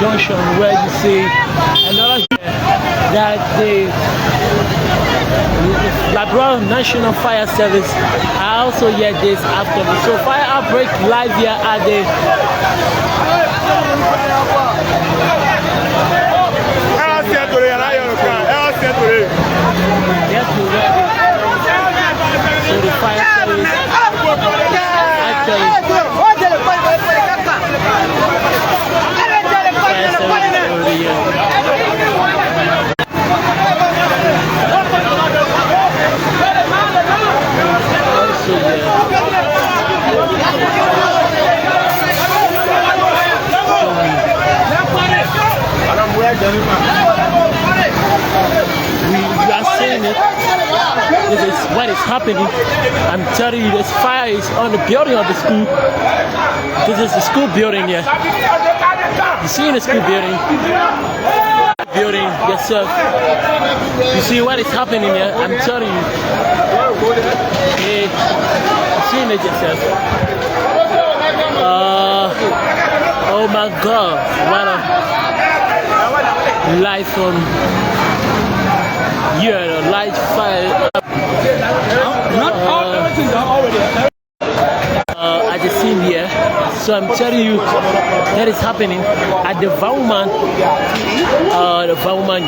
junction where you see another that the Liberia National Fire Service. I also hear this after me. So fire outbreak live here at the so the fire service we are seeing it. This is what is happening. I'm telling you, this fire is on the building of the school. This is the school building here. You see the school building? Building yourself. You see what is happening here? I'm telling you. Hey, you're seeing it yourself. Oh my God! What a light from here, the light fire. Not all everything already. I just seen here, so I'm telling you that is happening at the Vauman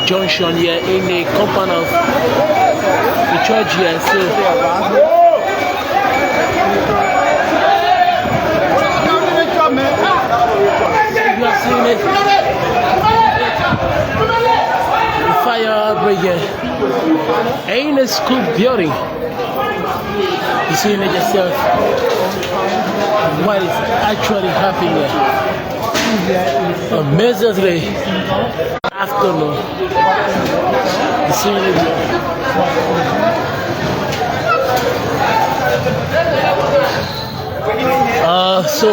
Junction here in the compound of the church here. So you are seeing it. The fire brigade in a school building. You see it yourself. What is actually happening here? Amazingly afternoon. You see it. So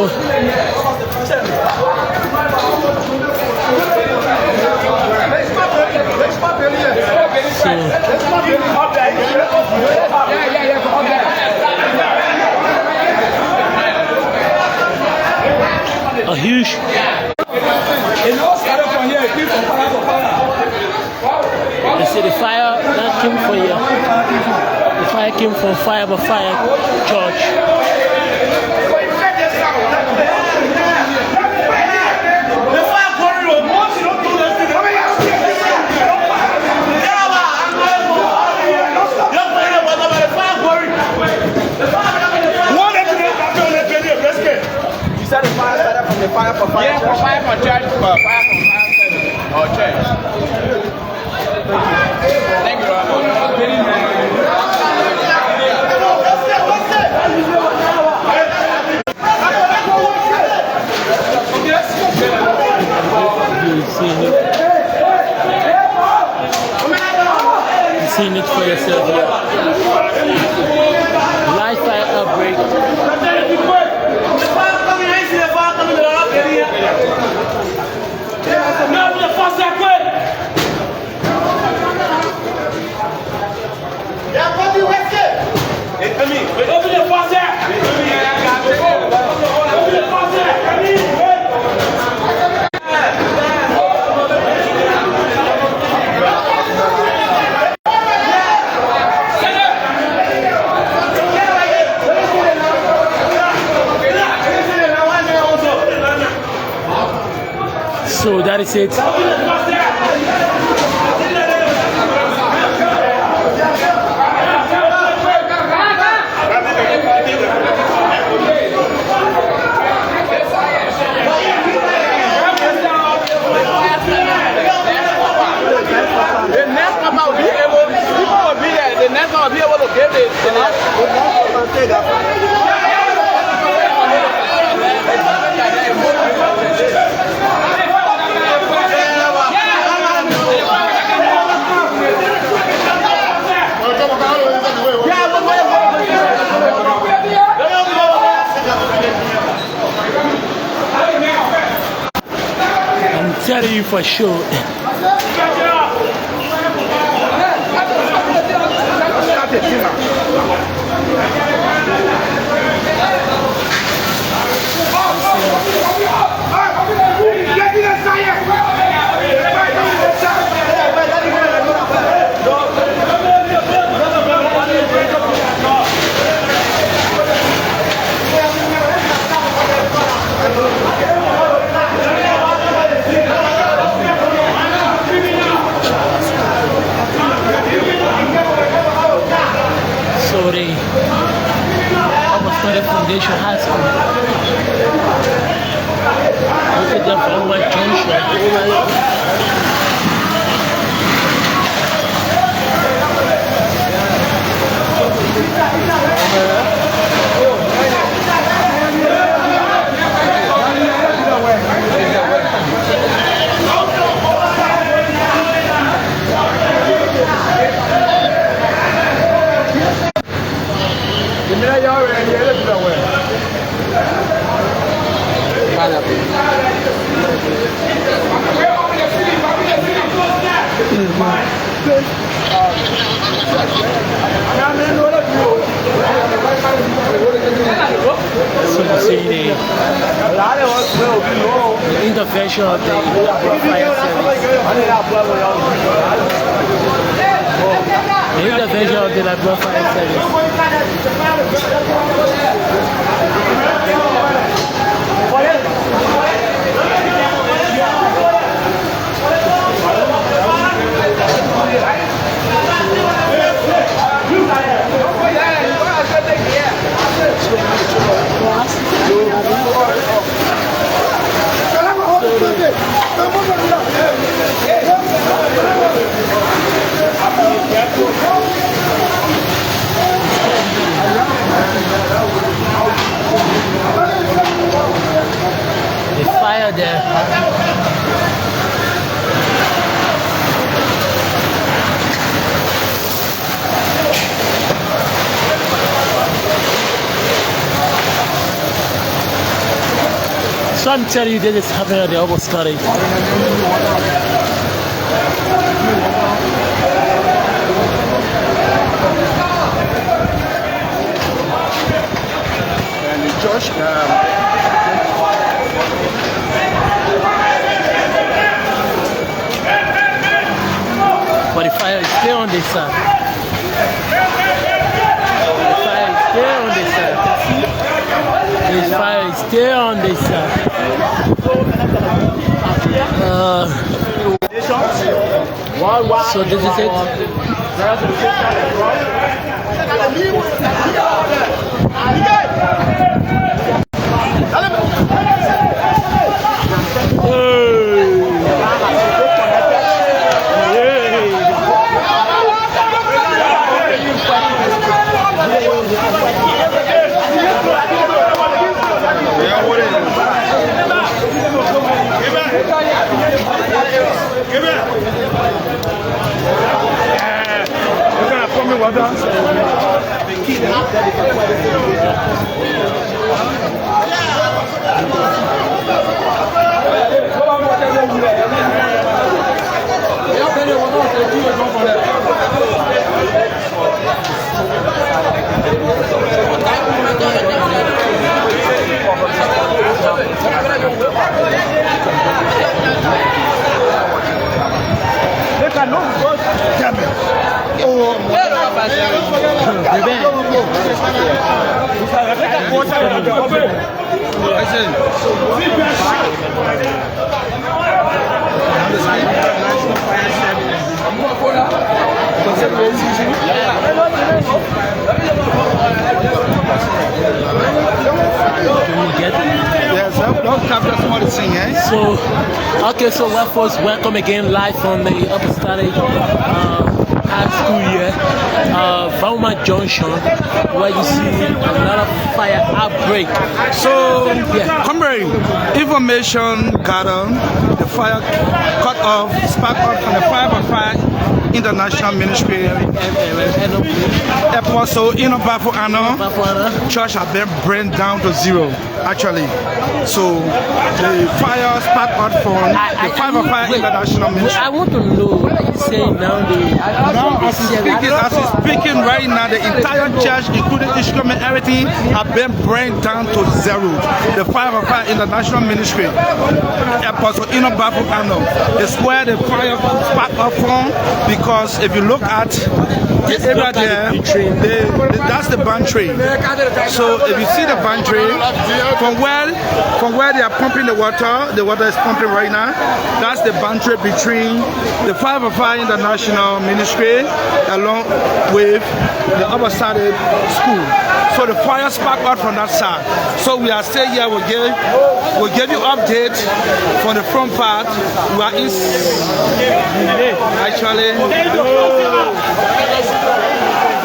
a huge. You see the fire that came from here. The fire came from Fire Church. The fire started from the fire for fire. Yeah, for fire for church, for fire from fire service or church. Thank you, Lord. You've seen it for yourself here. Live fire outbreak. So that is it. The next one will be able to give it. I'm telling you for sure. Get in the So you see the intervention of the fire service. The intervention of the Liberia fire service. The fire there. So I'm telling you this is happening at the Apostolic. And the church, but the fire is still on this side. The fire is still on this side. The fire is still on this side. So this is it. So, okay, so welcome again live from the Apostolic High School here, Valma Junction, where you see a lot of fire outbreak. So, comrade, information gathered, the fire cut off, spark up from the fire International Ministry, Apostle in Bafo Ano, church has been burned down to zero, actually. So the fire sparked out from the fire International Ministry. I want to know what you say now. As he's speaking right now, the entire church, including instrument, everything, have been burned down to zero. The fire International Ministry, Apostle in Bafo Ano, is where the fire sparked up from. because if you look at the area there, that's the bantry. So if you see the bantry, from where they are pumping the water is pumping right now. That's the bantry between the 505 International Ministry along with the Apostolic school. So the fire sparked out from that side. So we are still here. We'll give you update from the front part. We are in actually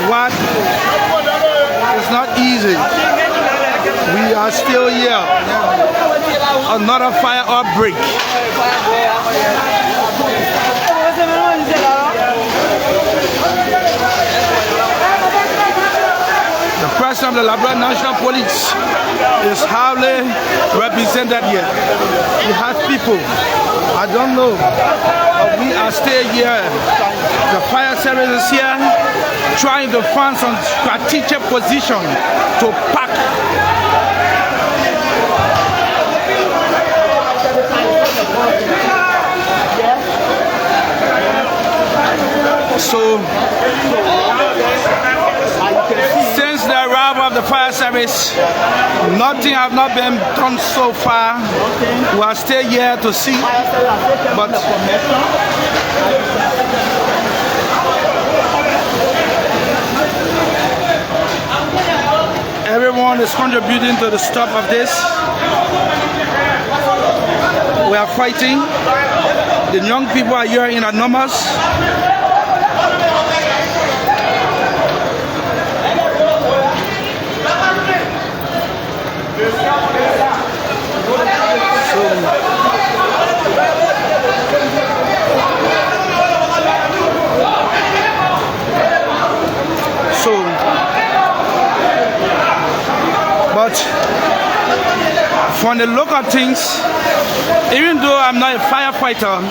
what is not easy. We are still here. Another fire outbreak. The president of the Liberia National Police is hardly represented here. We have people, I don't know, but we are still here. The fire service is here trying to find some strategic position to pack. So, since the arrival of the fire service, nothing has not been done so far. We are still here to see, but everyone is contributing to the stop of this. We are fighting. The young people are here in numbers. But from the look of things, even though I'm not a firefighter,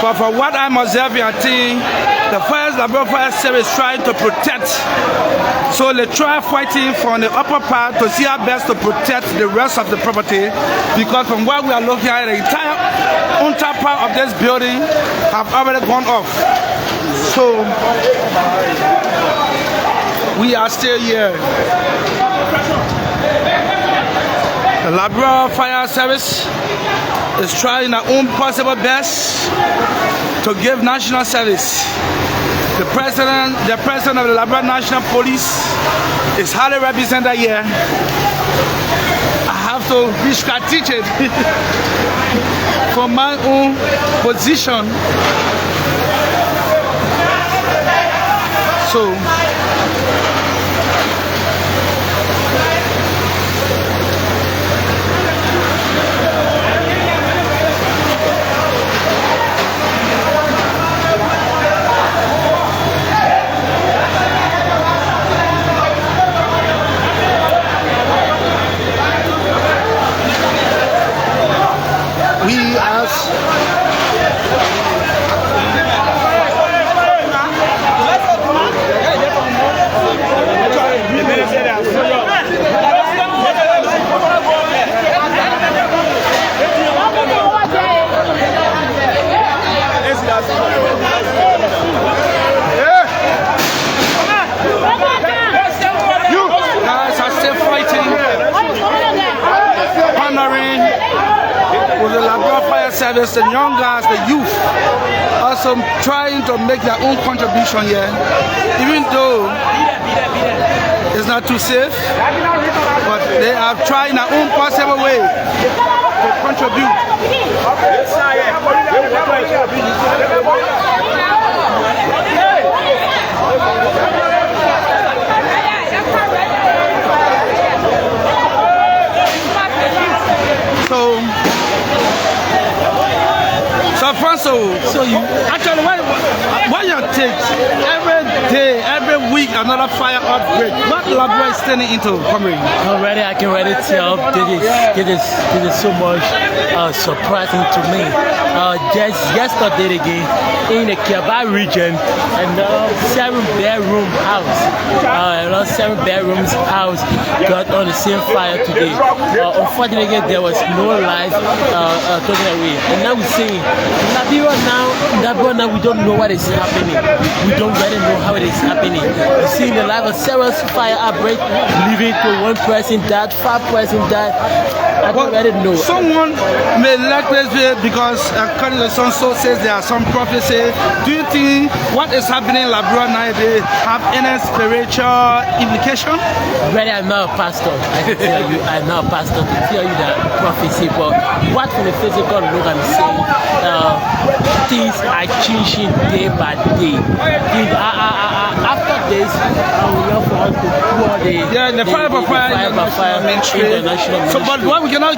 but for what I'm observing, I think the Liberia Fire Service trying to protect. So they try fighting from the upper part to see how best to protect the rest of the property, because from where we are looking at, the entire under part of this building have already gone off. So we are still here. The Liberia Fire Service is trying their own possible best to give national service. The president of the Liberia National Police is highly represented here. I have to be strategic for my own position. So with the Liberia Fire Service, the young guys, the youth, also trying to make their own contribution here, even though it's not too safe, but they are trying their own possible way to contribute. So you actually, what you take every day, every week, another fire outbreak? What Liberia is turning into, Comrade? Already, I can already tell this is so much surprising to me. Just yesterday again in the Kiaba region, and 7-bedroom house around 7 bedrooms house got on the same fire today. Unfortunately, there was no life taken away. And now we're saying, Liberia now we don't know what is happening. We don't really know how it is happening. We're seeing the life of several fire outbreak, leading to 1 person died, 5 persons died. I don't really know. Someone may like this because according to some sources, there are some prophecies. Do you think what is happening in Liberia nowadays have any spiritual implication? Really, I'm not a pastor. I can tell you, I'm not a pastor to tell you that prophecy. But what from the physical look, I'm saying things are changing day by day. After this, I will love for us to pour the fire by fire international ministry. So, but what we cannot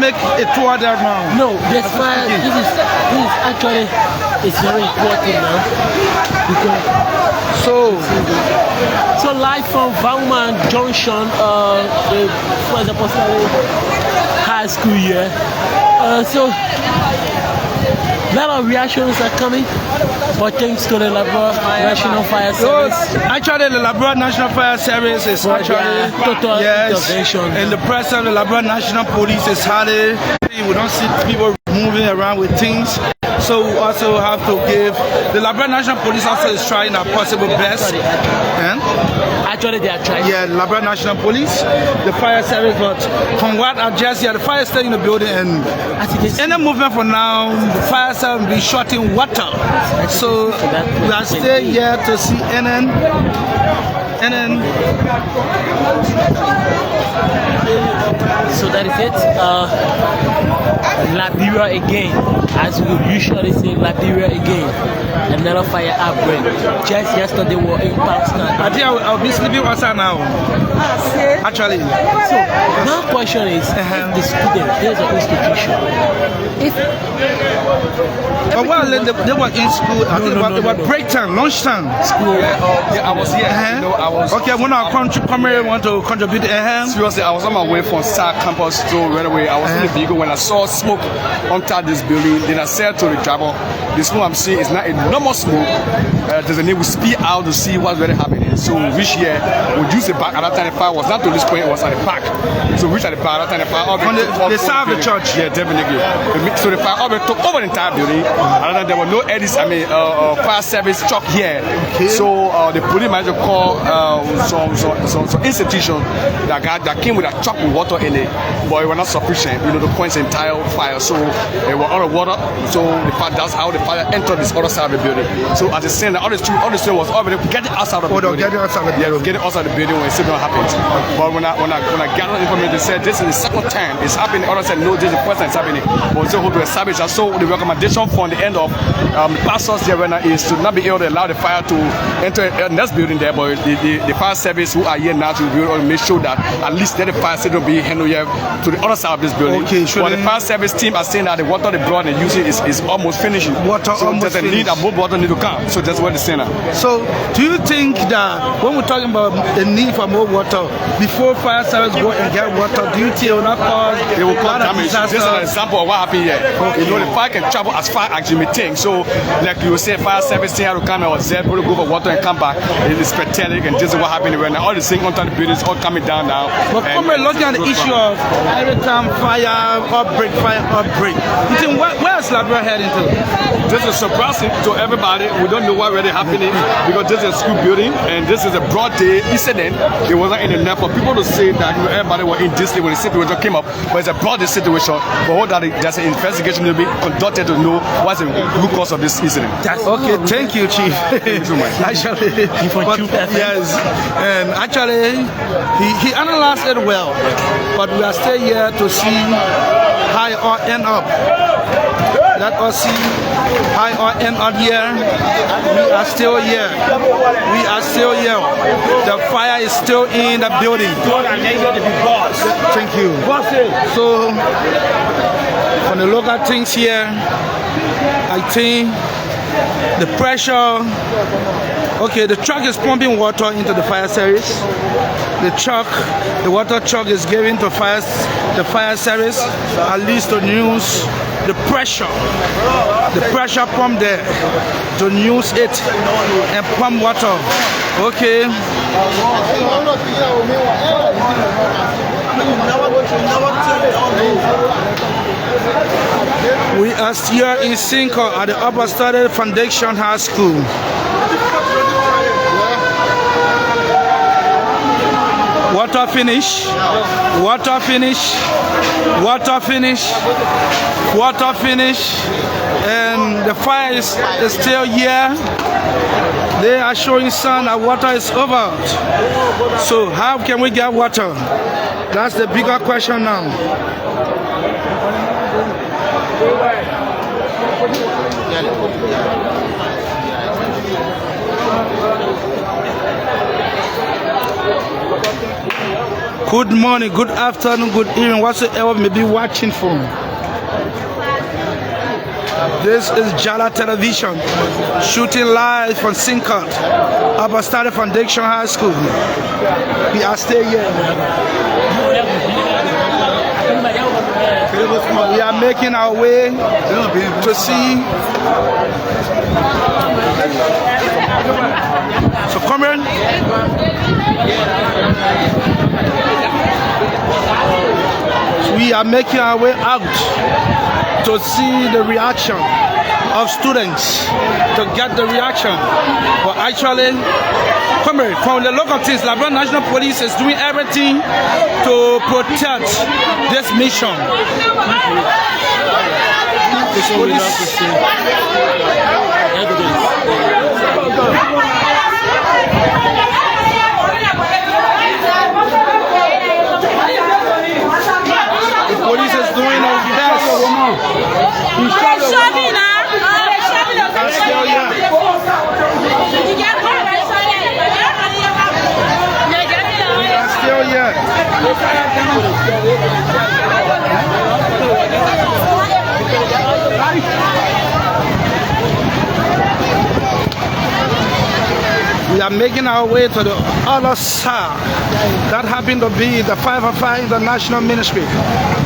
make a tour there now. No, this fire. This is actually it's very important now because so live from Bauman Junction, the first Apostolic High School here. So a lot of reactions are coming, but thanks to the Liberia National Fire Service. Actually, the Liberia National Fire Service is actually total intervention. And the president of the Liberia National Police is hardy. We don't see people moving around with things. So we also have to give the Liberia National Police also is trying their possible best. Actually, they are trying. Yeah, the Liberia National Police, the fire service, but from what I just heard, the fire is still in the building, and any movement for now, the fire service will be shorting water. So we are still here to see NN. So that is it. Liberia again, as we usually say, Liberia again. Another fire outbreak. Just yesterday we were in Pakistan. I think I'll be sleeping outside now. Actually. So my question is, if the student, there's an institution. But while they were in school, they were break time, lunch time. School. Yeah, I was here. You know, I was. Okay, when I want to contribute. Seriously, I was on my way from Star Campus to right away. I was in the vehicle when I saw smoke on top of this building. Then I said to the driver, "The smoke I'm seeing is not a normal smoke. There's a need we speed out to see what's really happening." So we reached here. We used the back at that time. The fire was not to this point. It was at the back. So we reached at the back at that time. The fire on the side of the church. Yeah, definitely. So the fire took over the entire building. And there were no eddies. Fire service truck here. Okay. So the police managed to call some institution that came with a truck with water in it, but it was not sufficient, to quench the entire fire. So it was out of water. So that's how the fire entered this other side of the building. So as the scene, all the street was already getting outside of the building. Getting outside of the building. Yeah, it was getting outside of the building when it still not happened. But when I gathered information, they said this is the second time it's happening. Others said no, this is the first time it's happening. But we still hope to establish that. So the recommendation from the end of the pastors here right now is to not be able to allow the fire to enter the next building there, but the fire service who are here now to make sure that at least let the fire service be handled here to the other side of this building. Okay, but the fire service team are saying that the water they brought and using is almost finishing. Water so almost there's a need that more water need to come. So that's what they're saying now. So do you think that when we're talking about the need for more water, before fire service go and get water, do you think it will not cause damage? This is an example of what happened here. Okay. The fire can travel as far as you may think. So like you say, fire service team have to come and observe, go for water and come back. It is spectacular, and this is what happened right now. All the things on top of the buildings all coming down now. But looking at the issue of every time fire outbreak, you think where is Liberia heading to? This is surprising to everybody. We don't know what really happening because this is a school building and this is a broad day incident. It wasn't in enough for people to say that everybody was in this when the situation came up, but it's a broad day situation. But what that there's an investigation to be conducted to know what's the root cause of this incident. Okay, thank you, Chief. Actually, yes, and actually he analyzed it well, but we are still here to see how it all end up. Let us see how it all end up here. We are still here. We are still here. The fire is still in the building. Thank you. So, from the local things here, I think the pressure. Okay, the truck is pumping water into the fire service. The water truck is giving to the fire service, at least the news. the pressure pump there to use it and pump water. Okay. We are here in Cinco at the Apostolic Foundation High School. Water finish, water finish, water finish, water finish, and the fire is still here. They are showing sun that water is over. So how can we get water? That's the bigger question now. Good morning, good afternoon, good evening, whatsoever may be watching from. This is Jala Television, shooting live from Sinkat, Apostolic Foundation High School. We are staying here. We are making our way to see. So come in. We are making our way out to see the reaction of students, to get the reaction. But actually, come here, from the local things, Liberia National Police is doing everything to protect this mission. This police. The police is doing their best. Still yet. We are making our way to the other side. That happened to be the 505 International Ministry.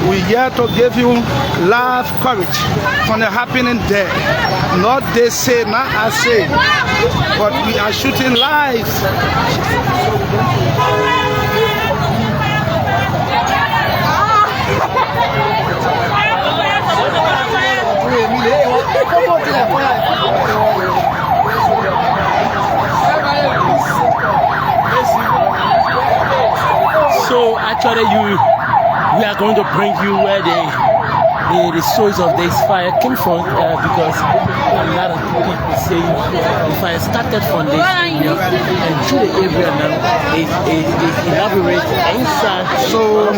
We here to give you live coverage from the happening there. Not they say, not I say, but we are shooting live. So actually we are going to bring you where the source of this fire came from, because a lot of people say the fire started from this area, and through the area now is elaborate inside. So we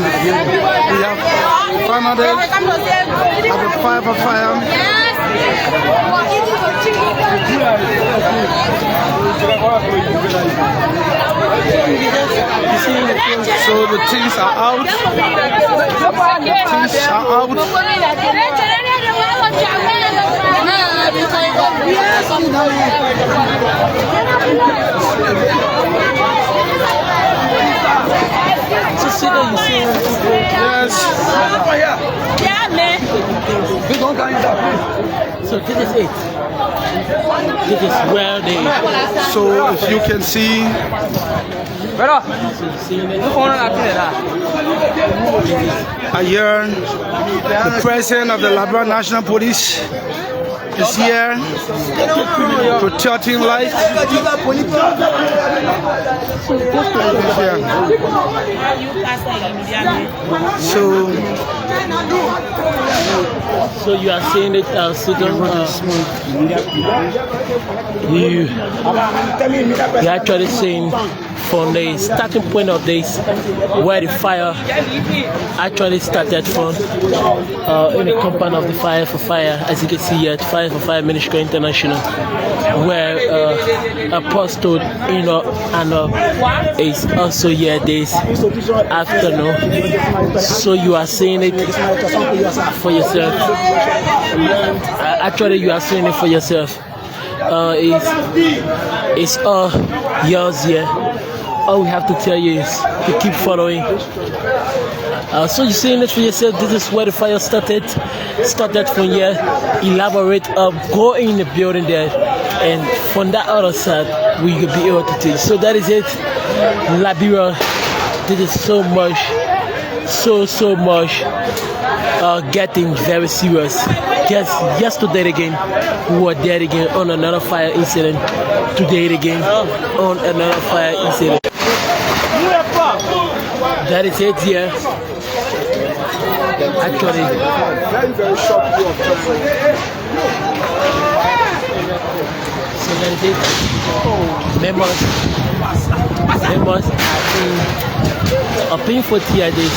have finally at the fire for fire. So the things are out. The things are out. Yes. So this is it. This is where they. So if you can see. Here, the president of the Liberia National Police is here protecting life. So you are saying it, you actually saying from the starting point of this, where the fire actually started from, in the compound of the Fire for Fire, as you can see here at Fire for Fire Ministry International, where Apostolic, is also here this afternoon. So you are seeing it for yourself. Actually, you are seeing it for yourself. It's all yours here. all we have to tell you is to keep following. So you see it for yourself. This is where the fire started. Started from here. Elaborate up. Go in the building there, and from that other side we could be able to take. So that is it. Liberia. This is so much. So much. Getting very serious. Yes, yesterday again we were there again on another fire incident. Today again on another fire incident. That is it here. Actually, so that is it. Members are paying for TIDs.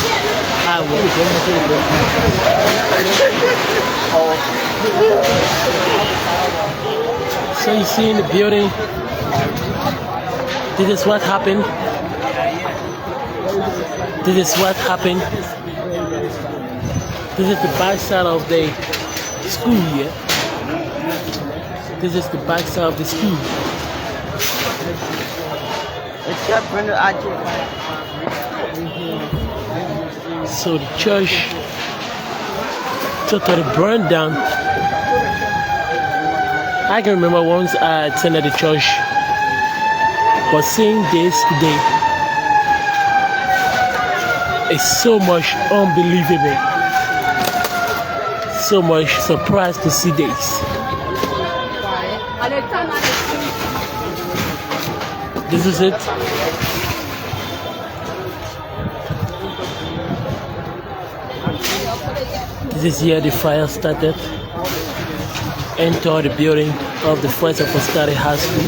So you see in the building, this is what happened. This is what happened. This is the back side of the school here. This is the back side of the school. So the church totally burned down. I can remember once I attended the church, but seeing this today is so much unbelievable. So much surprised to see this. This is it. This is here the fire started. Enter the building of the First Apostolic High School.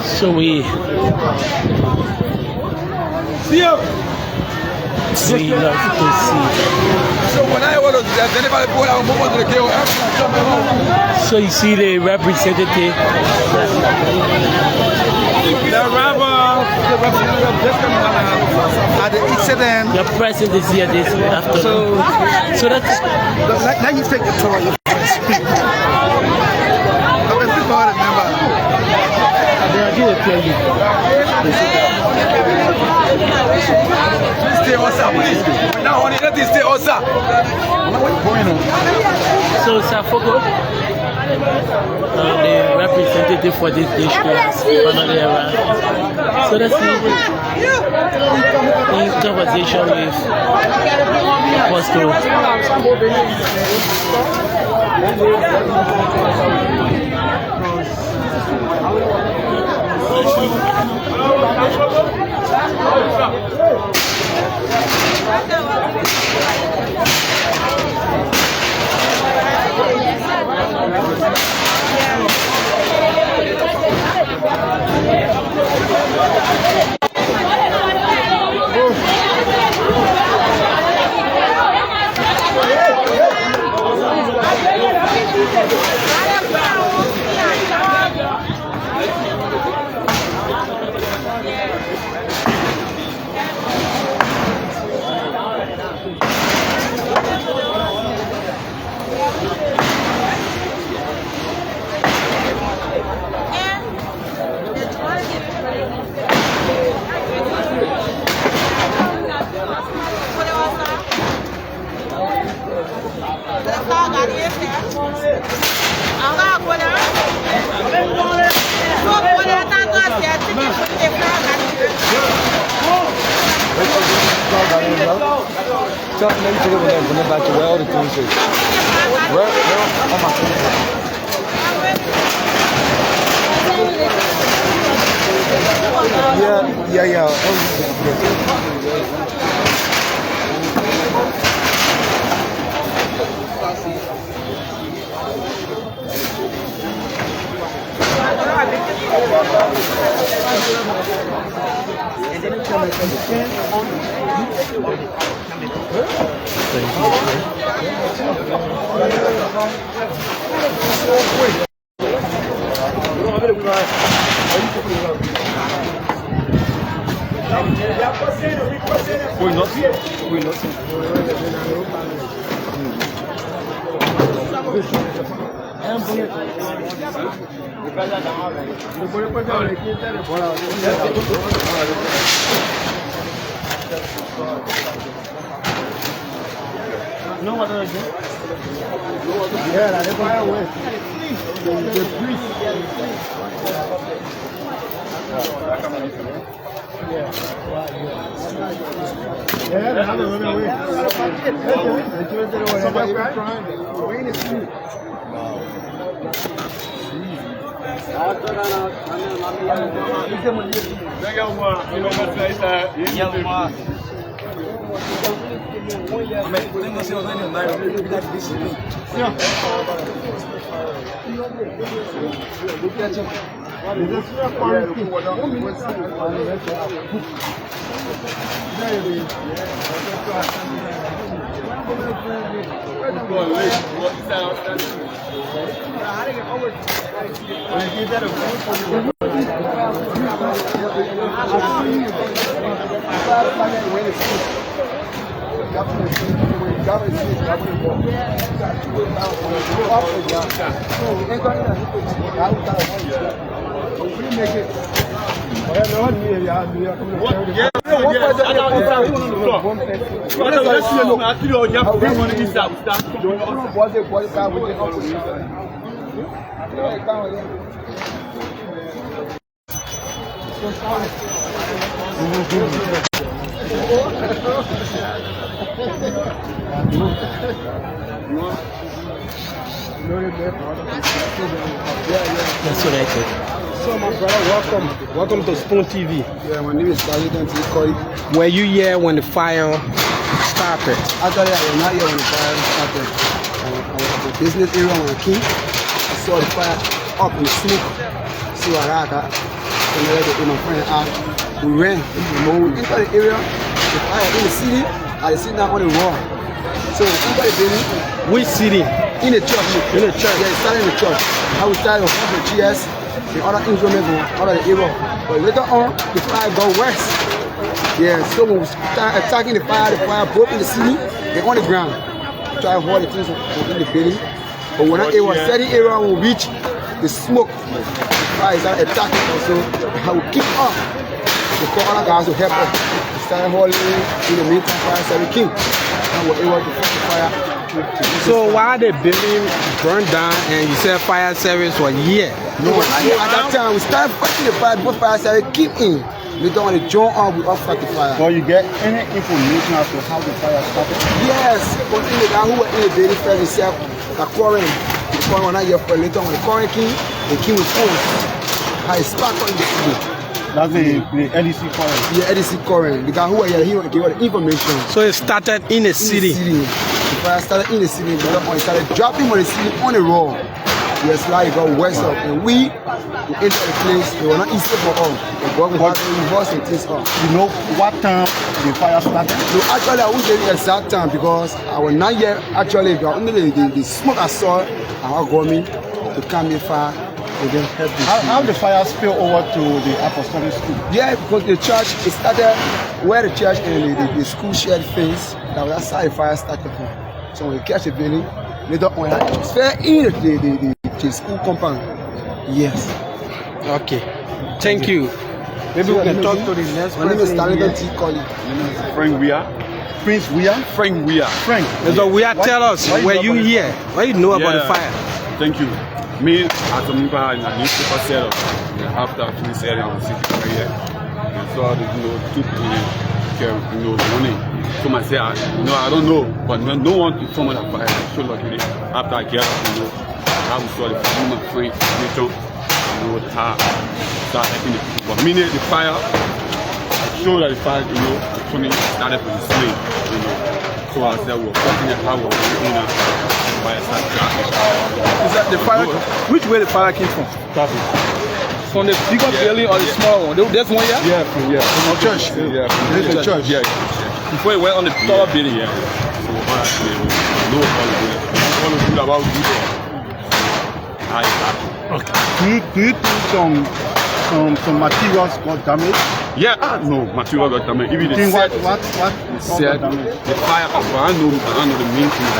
So we love to see. So when I was anybody put out move to the kill. So you see the representative. The at the incident. The president is here this afternoon. So that's. Let you take the tour. People remember. Stay outside, please. Now on it, stay outside. So Safoko, the representative for this district, finally arrived. So let's see in conversation with Apostle. Let me take it and bring it back to where all the things is. Where all my things are. Yeah. That's what I think. So my brother, welcome to Spoon TV. Yeah, my name is President Ikoi. Were you here when the fire started? Actually, I was not here when the fire started. I was at the business area when I came. I saw the fire up in the smoke. See what I got. So I let my friend out. We ran. When we entered the area, the fire in the city, I was sitting down on the wall. So we entered the building. Which city? In the church. In the church? Yeah, it started in the church. I was started with the GS, the other instruments, other area. But later on, the fire got worse. Yeah, so when we started attacking the fire broke in the city, they on the ground. Try to hold the things in the building. But when it was certain area, when we reached the smoke, the fire started attacking us. So I would keep up. The call other guys to help us. We started holding in the meantime, fire started king. And we were able to fight the fire. So why the building burned down and you said fire service was here? No, at that time we started fighting the fire before fire started keep in. We don't want to join on, we all fight the fire. So you get any information as to how the fire started? Yes, but in the guy who were in the building first himself, the quarry was not here for later. When the quarry came, the king was on. I sparked in the city. That's the LEC current. Yeah, LEC current. The guy who was here, he gave us the information. So it started in the city? The fire started in the city, but it started dropping on the city on the road. Yes, like it got west up, and we entered the place. They were not easy for us. But we had to reverse and things up. You know what time the fire started? So actually, I won't say the exact time because I was not here. Actually, only the smoke I saw, I got me to come in fire. How the fire spill over to the Apostolic school? Yeah, because the church, it started where the church and the school shared fence. That was how the fire started from. So when you catch the building, later on, it's fair in the school compound. Yes. Okay. Thank you. Maybe we can talk to the next person. My name is Talented T. Collie. Frank Weir. Prince Weir? Frank Weir. Frank. So Weir, tell us, were you here? What do you know about the fire? Thank you. Me, as a member in a newspaper setup, after I finished selling on city career, I saw the two money. So I say, I don't know, but no one informed me about it. So luckily, after I get up, I was sort of my friend, start helping the people. But meaning the fire, I showed that the fire, funny started from the slave, So I said, we're talking about how we're doing that. Fire started crashing. Is that the fire? Which way the fire came from? From the bigger building or the small one? There's one here? Yeah, from the church. Yeah, from the church. Yeah. Before it went on the taller building. Yeah. So honestly, no all of you about Do you think some materials got damaged? Yeah, no, material got damaged. Even the What set, got damaged? the fire, I know the main thing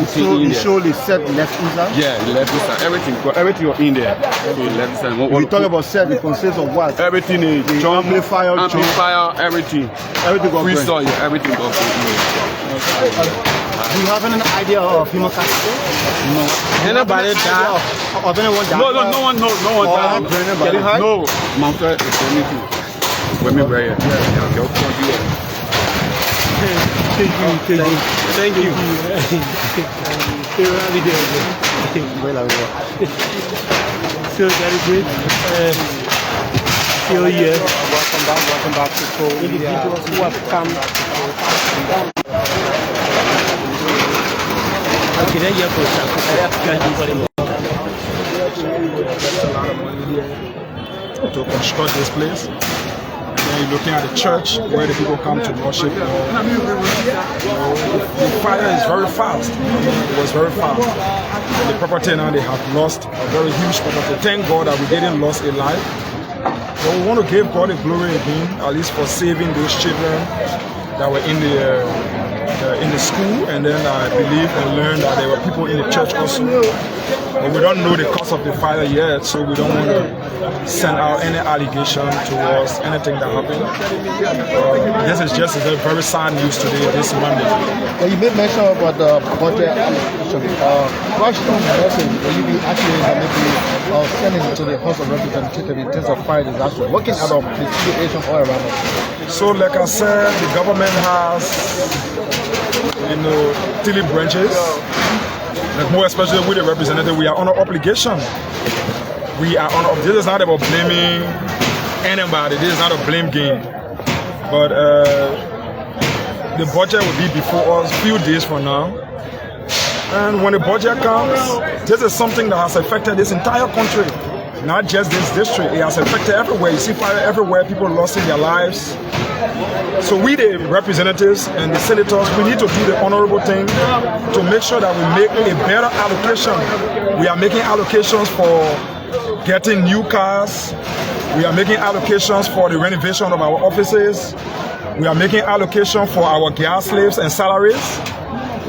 So you surely set left inside? Yeah, the left inside. Everything was in there. So the left inside. We talk about set, it consists of what? Everything is The amplifier, everything. Everything got Free burnt. soil, everything got burnt. Do you have any idea of human casualties? No. Anybody died? Of anyone died? No one died. Getting high? No, Mount is anything. Women were here. Thank you. So that is it. Still here. Welcome back to Pro Individuals who have come. Okay, then you to construct this place. And then you're looking at the church where the people come to worship. The fire is very fast. It was very fast. The property now, they have lost a very huge property. Thank God that we didn't lose a life. But we want to give God the glory again, at least for saving those children that were in the school, and then I believe and learned that there were people in the church also. But we don't know the cause of the fire yet, so we don't want to send out any allegation towards anything that happened. This is just a very sad news today, this Monday. Well, you made mention about the budget allocation. What message will you be actually maybe sending to the House of Representatives in terms of fire disaster? What can out of the situation all around us? So, like I said, the government has, 3 branches. And more especially with the representative, we are under obligation. This is not about blaming anybody. This is not a blame game. But the budget will be before us a few days from now. And when the budget comes, this is something that has affected this entire country. Not just this district, it has affected everywhere. You see fire everywhere, people lost their lives. So we, the representatives and the senators, we need to do the honorable thing to make sure that we make a better allocation. We are making allocations for getting new cars. We are making allocations for the renovation of our offices. We are making allocation for our gas slaves and salaries.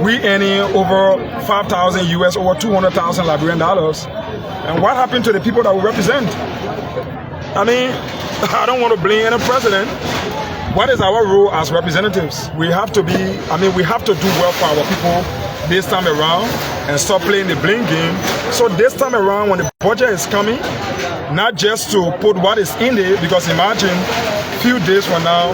We earning over 5,000 US, over 200,000 Liberian dollars. And what happened to the people that we represent? I mean, I don't want to blame any president. What is our role as representatives? We have to we have to do well for our people this time around and stop playing the blame game. So this time around, when the budget is coming, not just to put what is in there, because imagine a few days from now,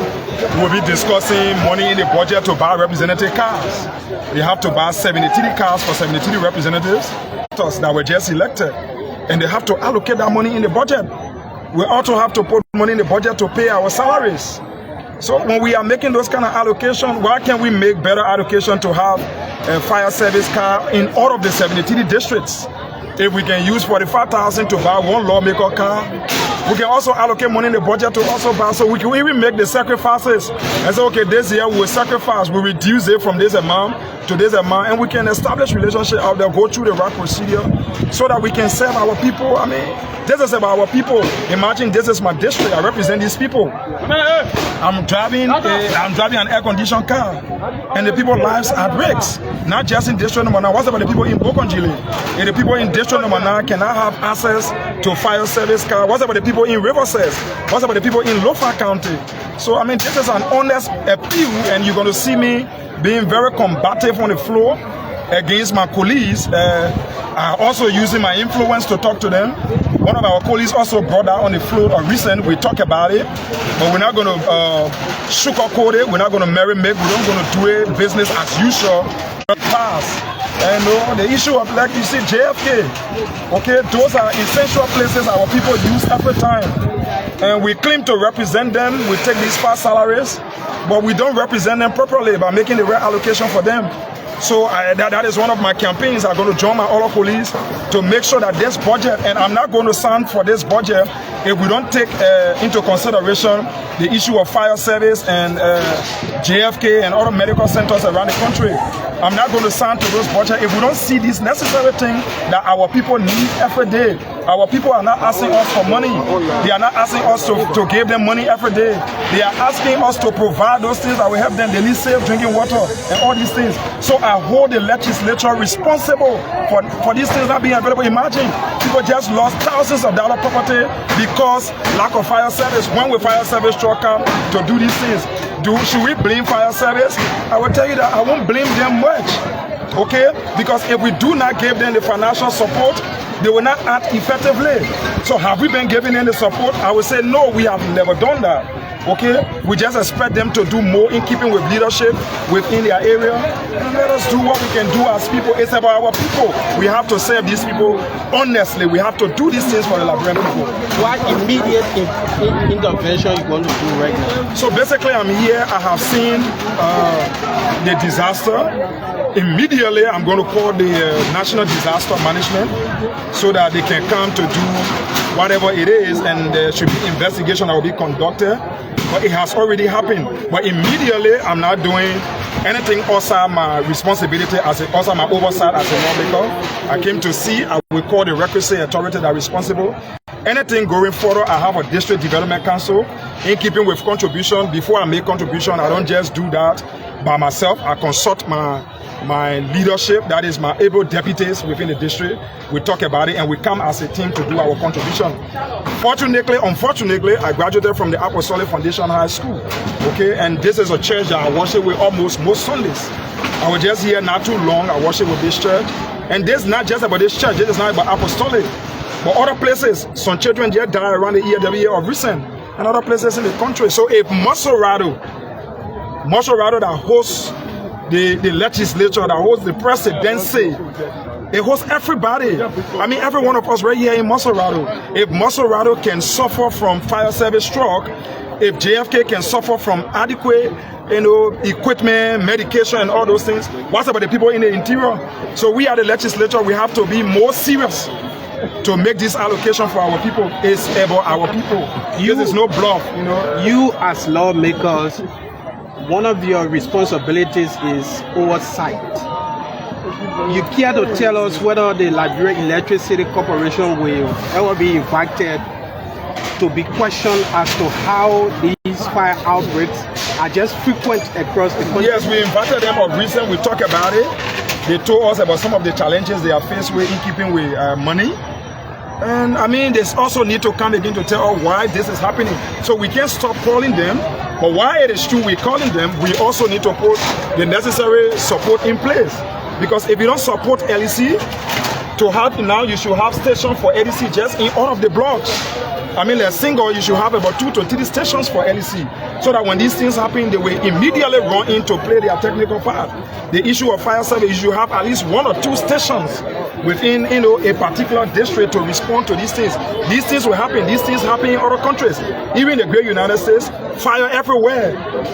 we'll be discussing money in the budget to buy representative cars. We have to buy 73 cars for 73 representatives that were just elected. And they have to allocate that money in the budget. We also have to put money in the budget to pay our salaries. So when we are making those kind of allocation, why can't we make better allocation to have a fire service car in all of the 73 districts? If we can use 45,000 to buy one lawmaker car, we can also allocate money in the budget to also buy, so we can even make the sacrifices and say, okay, this year we'll sacrifice, we reduce it from this amount to this amount, and we can establish relationship out there, go through the right procedure so that we can serve our people. I mean, this is about our people. Imagine this is my district, I represent these people. I'm driving an air-conditioned car, and the people's lives are at risk. Not just in district number 9. What's about the people in Bokonjili? If the people in district number 9 cannot have access to fire service car, what's about the people in Riverside? What's about the people in Lofa County? So I mean, this is an honest appeal, and you're going to see me being very combative on the floor. against my colleagues. I'm also using my influence to talk to them. One of our colleagues also brought that on the floor of recent. We talk about it, but we're not going to sugarcoat it. We're not going to merry-make. We're not going to do it business as usual. Pass. And the issue of, like you see, JFK, okay, those are essential places our people use every time. And we claim to represent them. We take these fast salaries, but we don't represent them properly by making the right allocation for them. So that is one of my campaigns. I'm going to join my other colleagues to make sure that this budget, and I'm not going to stand for this budget if we don't take into consideration the issue of fire service and JFK and other medical centers around the country. I'm not going to stand to those budgets if we don't see these necessary things that our people need every day. Our people are not asking us for money. They are not asking us to give them money every day. They are asking us to provide those things that will help them. They need safe drinking water and all these things. So I hold the legislature responsible for these things not being available. Imagine people just lost thousands of dollars property because lack of fire service. When will fire service truck come to do these things? Should we blame fire service? I will tell you that I won't blame them much, okay? Because if we do not give them the financial support, they will not act effectively. So have we been giving them the support? I would say no, we have never done that, okay? We just expect them to do more in keeping with leadership within their area. And let us do what we can do as people. It's about our people. We have to serve these people honestly. We have to do these things for the Liberian people. What immediate intervention you going to do right now? So basically I'm here. I have seen the disaster. Immediately I'm going to call the National Disaster Management so that they can come to do whatever it is, and there should be investigation that will be conducted. But it has already happened. But immediately I'm not doing anything outside my responsibility, outside my oversight as a lawmaker. I came to see, I will call the requisite authority that are responsible. Anything going forward, I have a district development council in keeping with contribution. Before I make contribution, I don't just do that by myself. I consult my leadership, that is my able deputies within the district. We talk about it and we come as a team to do our contribution. Unfortunately, I graduated from the Apostolic Foundation High School, okay, and this is a church that I worship with almost most Sundays. I was just here not too long. I worship with this church, and this is not just about this church. This is not about Apostolic, but other places. Some children just died around the EWA of recent, and other places in the country. So if Masorado that hosts the legislature, that hosts the presidency, it hosts everybody. I mean, every one of us right here in Masorado. If Masorado can suffer from fire service stroke, if JFK can suffer from adequate, equipment, medication, and all those things, what about the people in the interior? So we are the legislature. We have to be more serious to make this allocation for our people. It's about our people. This is no bluff, You as lawmakers, one of your responsibilities is oversight. You care to tell us whether the Liberia Electricity Corporation will ever be invited to be questioned as to how these fire outbreaks are just frequent across the country? Yes, we invited them of recent. We talked about it. They told us about some of the challenges they are faced with in keeping with money. And I mean, they also need to come again to tell us why this is happening. So we can't stop calling them. But while it is true we're calling them, we also need to put the necessary support in place. Because if you don't support LEC, now you should have stations for LEC just in all of the blocks. I mean, like single, you should have about 2 to 3 stations for LEC, so that when these things happen, they will immediately run in to play their technical part. The issue of fire service, you should have at least 1 or 2 stations within, a particular district to respond to these things. These things will happen. These things happen in other countries. Even in the great United States, fire everywhere.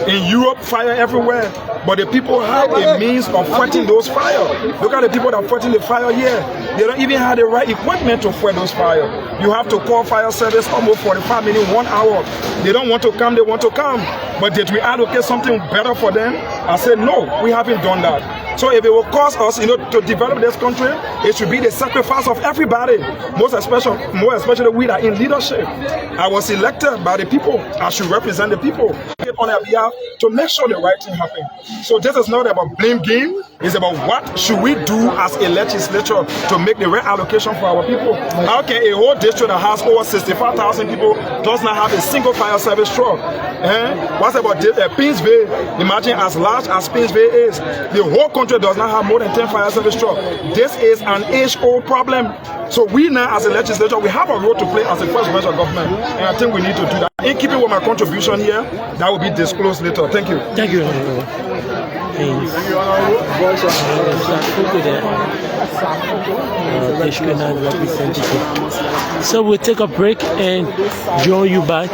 In Europe, fire everywhere. But the people have a means of fighting those fires. Look at the people that are fighting the fire here. They don't even have the right equipment to fight those fires. You have to call fire service almost 45 minutes, 1 hour. They don't want to come, they want to come. But did we allocate something better for them? I said, no, we haven't done that. So if it will cost us, to develop this country, it should be the sacrifice of everybody. More especially we that are in leadership. I was elected by the people. I should represent the people on their behalf to make sure the right thing happens. So this is not about blame game. It's about what should we do as a legislature to make the right allocation for our people. How can a whole district that has over 65,000 people does not have a single fire service truck? What's about Pinsville? Imagine as large as Pinsville is. The whole country does not have more than 10 fire service trucks. This is an age-old problem. So we now as a legislature, we have a role to play as a first branch of government. And I think we need to do that. In keeping with my contribution here, that will be disclosed later. Thank you. Thank you. So we'll take a break and join you back